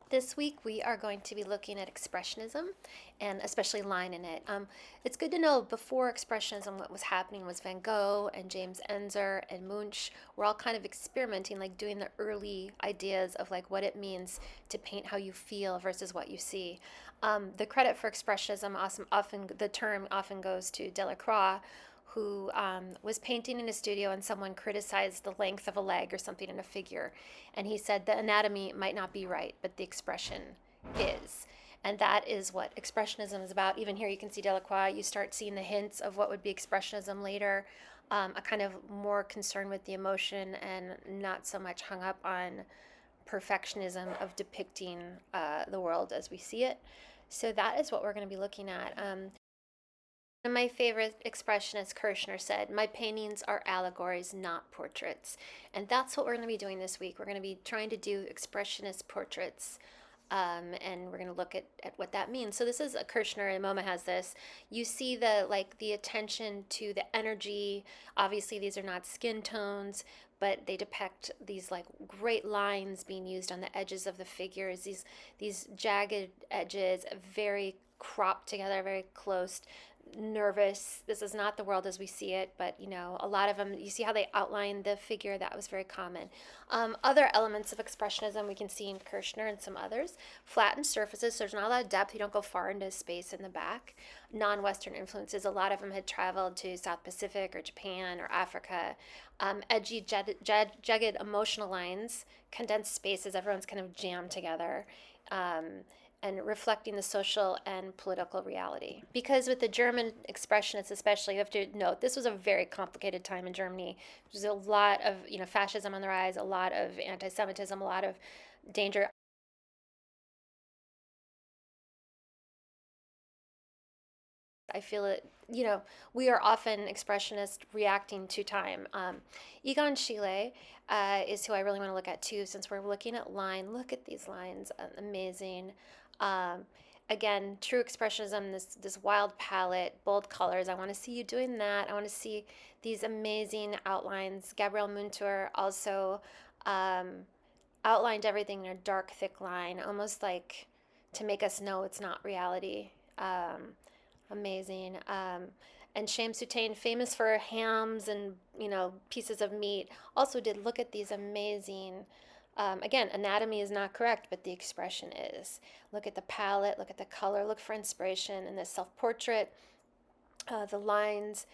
This week we are going to be looking at Expressionism and especially line in it. It's good to know before Expressionism what was happening was Van Gogh and James Ensor and Munch were all kind of experimenting, like doing the early ideas of like what it means to paint how you feel versus what you see. The credit for Expressionism often the term often goes to Delacroix, who was painting in a studio and someone criticized the length of a leg or something in a figure. And he said the anatomy might not be right, but the expression is. And that is what Expressionism is about. Even here, you can see Delacroix. You start seeing the hints of what would be Expressionism later, a kind of more concern with the emotion and not so much hung up on perfectionism of depicting the world as we see it. So that is what we're going to be looking at. One of my favorite expressionists, Kirchner, said, "My paintings are allegories, not portraits." And that's what we're going to be doing this week. We're going to be trying to do expressionist portraits. And we're going to look at what that means. So this is a Kirchner, and MoMA has this. You see the attention to the energy. Obviously, these are not skin tones, but they depict these like great lines being used on the edges of the figures. These jagged edges, very cropped together, very close, nervous. This is not the world as we see it, but a lot of them, you see how they outline the figure. That was very common. Other elements of expressionism we can see in Kirchner and some others: flattened surfaces, so there's not a lot of depth. You don't go far into space in the back. Non-Western influences, a lot of them had traveled to South Pacific or Japan or Africa. Edgy, jagged emotional lines, condensed spaces, everyone's kind of jammed together. And reflecting the social and political reality. Because with the German expressionists especially, you have to note this was a very complicated time in Germany. There's a lot of fascism on the rise, a lot of anti-Semitism, a lot of danger. I feel it, we are often expressionists reacting to time. Egon Schiele is who I really want to look at too, since we're looking at line. Look at these lines, amazing. Um, Again, true expressionism, this wild palette, bold colors. I want to see you doing that. I want to see these amazing outlines. Gabriel Munter also um, outlined everything in a dark, thick line, almost like to make us know it's not reality. Amazing. And Shams Sutain, famous for hams and pieces of meat, also did look at these amazing. Again, anatomy is not correct, but the expression is. Look at the palette, look at the color, look for inspiration in this self-portrait, the lines.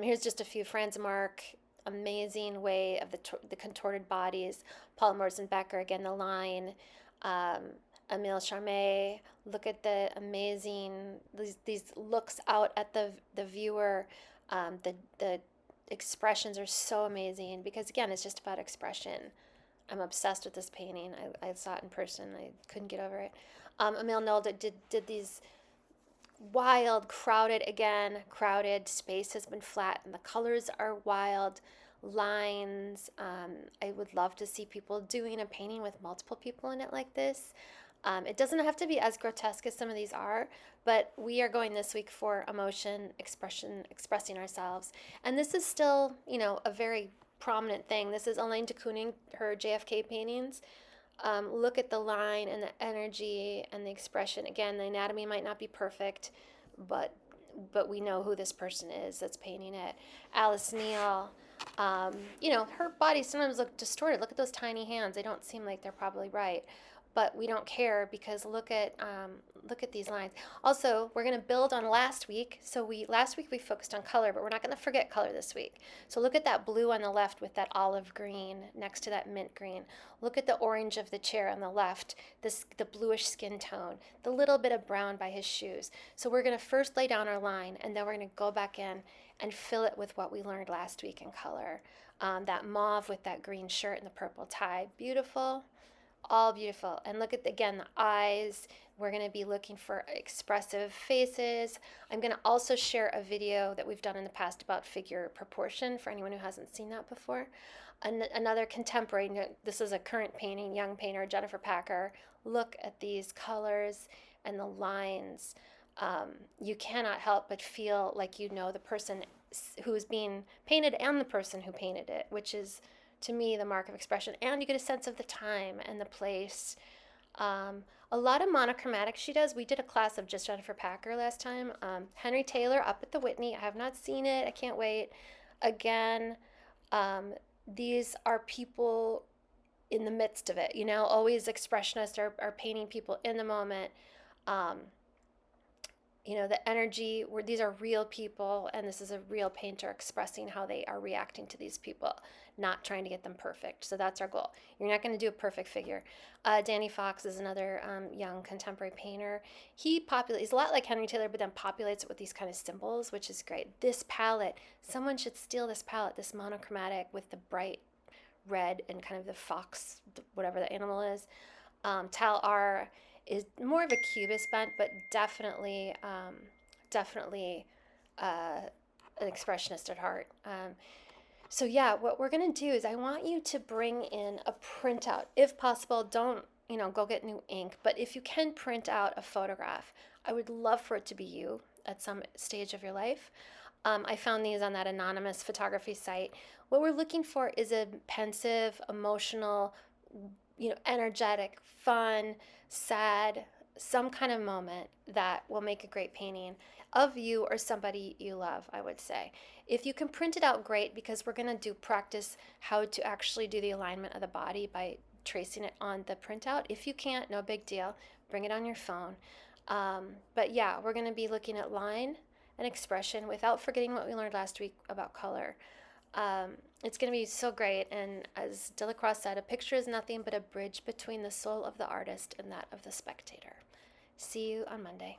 Here's just a few. Franz Marc, amazing way of the contorted bodies. Paul Morzenbecker, again, the line. Um, Emile Charmet, look at the amazing, these looks out at the viewer. The expressions are so amazing because, again, it's just about expression. I'm obsessed with this painting. I saw it in person. I couldn't get over it. Emile Nolde did these wild, crowded space has been flat, and the colors are wild lines. I would love to see people doing a painting with multiple people in it like this. It doesn't have to be as grotesque as some of these are, but we are going this week for emotion, expression, expressing ourselves. And this is still, a very prominent thing. This is Elaine de Kooning, her JFK paintings. Look at the line and the energy and the expression. Again, the anatomy might not be perfect, but we know who this person is that's painting it. Alice Neal, her body sometimes look distorted. Look at those tiny hands. They don't seem like they're probably right, but we don't care because look at these lines. Also, we're going to build on last week. So last week we focused on color, but we're not going to forget color this week. So look at that blue on the left with that olive green next to that mint green. Look at the orange of the chair on the left, the bluish skin tone, the little bit of brown by his shoes. So we're going to first lay down our line, and then we're going to go back in and fill it with what we learned last week in color. That mauve with that green shirt and the purple tie. Beautiful. All beautiful. And look at, again, the eyes. We're going to be looking for expressive faces. I'm going to also share a video that we've done in the past about figure proportion for anyone who hasn't seen that before. Another contemporary, this is a current painting, young painter, Jennifer Packer. Look at these colors and the lines. You cannot help but feel like you know the person who's being painted and the person who painted it, which is, to me, the mark of expression. And you get a sense of the time and the place. A lot of monochromatic she does. We did a class of just Jennifer Packer last time. Henry Taylor up at the Whitney. I have not seen it. I can't wait. Again, um, these are people in the midst of it, you know, always expressionists are painting people in the moment. Um, you know, the energy where these are real people and this is a real painter expressing how they are reacting to these people, not trying to get them perfect. So that's our goal. You're not going to do a perfect figure. Danny Fox is another young contemporary painter. He's a lot like Henry Taylor, but then populates it with these kind of symbols, which is great. This palette, someone should steal this palette, this monochromatic with the bright red and kind of the fox, whatever the animal is. Tal R is more of a cubist bent, but definitely uh, an expressionist at heart. So yeah, what we're gonna do is I want you to bring in a printout, if possible. Don't go get new ink, but if you can print out a photograph, I would love for it to be you at some stage of your life. I found these on that anonymous photography site. What we're looking for is a pensive, emotional, energetic, fun, sad, some kind of moment that will make a great painting of you or somebody you love, I would say. If you can print it out, great, because we're going to do practice how to actually do the alignment of the body by tracing it on the printout. If you can't, no big deal. Bring it on your phone. But yeah, we're going to be looking at line and expression without forgetting what we learned last week about color. It's going to be so great. And as Delacroix said, a picture is nothing but a bridge between the soul of the artist and that of the spectator. See you on Monday.